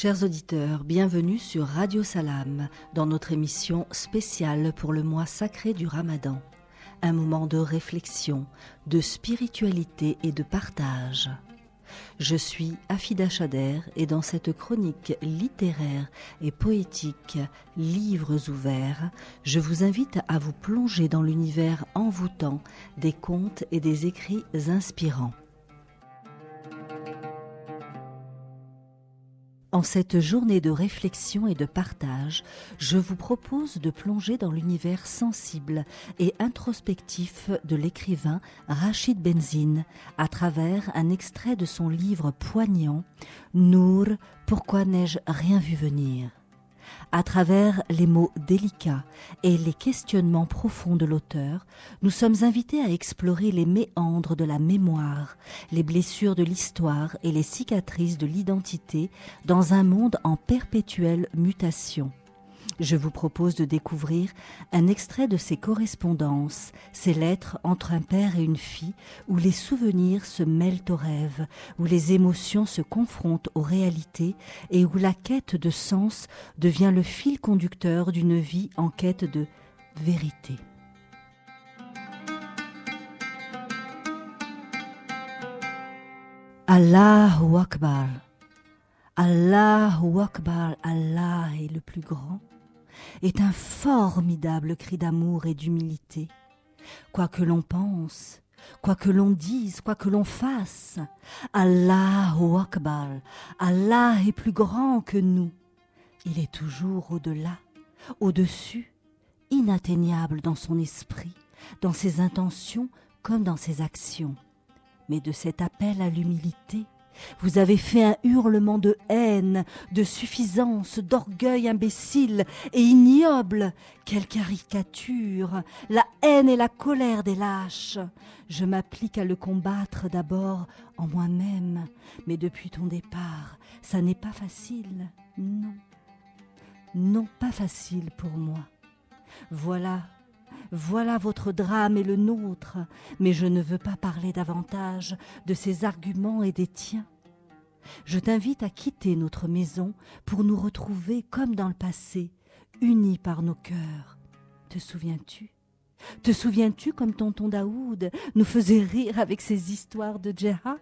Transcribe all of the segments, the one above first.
Chers auditeurs, bienvenue sur Radio Salam dans notre émission spéciale pour le mois sacré du Ramadan. Un moment de réflexion, de spiritualité et de partage. Je suis Afida Chader et dans cette chronique littéraire et poétique « Livres ouverts », je vous invite à vous plonger dans l'univers envoûtant des contes et des écrits inspirants. En cette journée de réflexion et de partage, je vous propose de plonger dans l'univers sensible et introspectif de l'écrivain Rachid Benzine à travers un extrait de son livre poignant « Nour, pourquoi n'ai-je rien vu venir ?» À travers les mots délicats et les questionnements profonds de l'auteur, nous sommes invités à explorer les méandres de la mémoire, les blessures de l'histoire et les cicatrices de l'identité dans un monde en perpétuelle mutation. Je vous propose de découvrir un extrait de ces correspondances, ces lettres entre un père et une fille, où les souvenirs se mêlent aux rêves, où les émotions se confrontent aux réalités et où la quête de sens devient le fil conducteur d'une vie en quête de vérité. Allahu Akbar, Allahu Akbar, Allah est le plus grand, est un formidable cri d'amour et d'humilité. Quoi que l'on pense, quoi que l'on dise, quoi que l'on fasse, Allahu Akbar, Allah est plus grand que nous. Il est toujours au-delà, au-dessus, inatteignable dans son esprit, dans ses intentions comme dans ses actions. Mais de cet appel à l'humilité, vous avez fait un hurlement de haine, de suffisance, d'orgueil imbécile et ignoble. Quelle caricature! La haine et la colère des lâches. Je m'applique à le combattre d'abord en moi-même, mais depuis ton départ, ça n'est pas facile, non. Non, pas facile pour moi. Voilà votre drame et le nôtre, mais je ne veux pas parler davantage de ces arguments et des tiens. Je t'invite à quitter notre maison pour nous retrouver comme dans le passé, unis par nos cœurs. Te souviens-tu ? Te souviens-tu comme tonton Daoud nous faisait rire avec ses histoires de djihad ?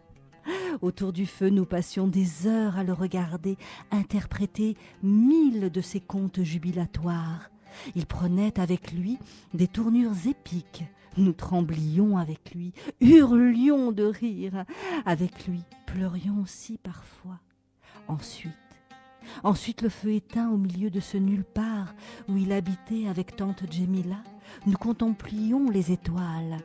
Autour du feu, nous passions des heures à le regarder interpréter 1000 de ses contes jubilatoires. Il prenait avec lui des tournures épiques. Nous tremblions avec lui, hurlions de rire. Avec lui, pleurions aussi parfois. Ensuite le feu éteint au milieu de ce nulle part où il habitait avec tante Djemila, nous contemplions les étoiles.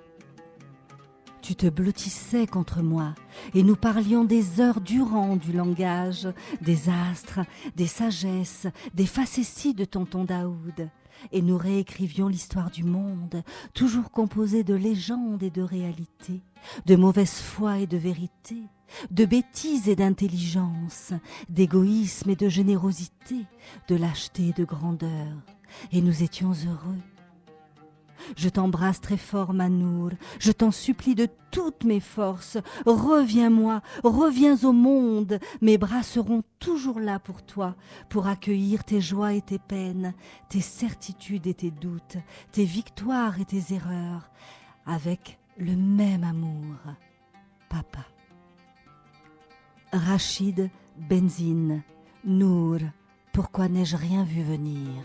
Tu te blottissais contre moi et nous parlions des heures durant du langage, des astres, des sagesses, des facéties de tonton Daoud. Et nous réécrivions l'histoire du monde, toujours composée de légendes et de réalités, de mauvaise foi et de vérité, de bêtises et d'intelligence, d'égoïsme et de générosité, de lâcheté et de grandeur. Et nous étions heureux. Je t'embrasse très fort, Manour, je t'en supplie de toutes mes forces. Reviens-moi, reviens au monde. Mes bras seront toujours là pour toi, pour accueillir tes joies et tes peines, tes certitudes et tes doutes, tes victoires et tes erreurs, avec le même amour. Papa. Rachid Benzine, Nour, pourquoi n'ai-je rien vu venir ?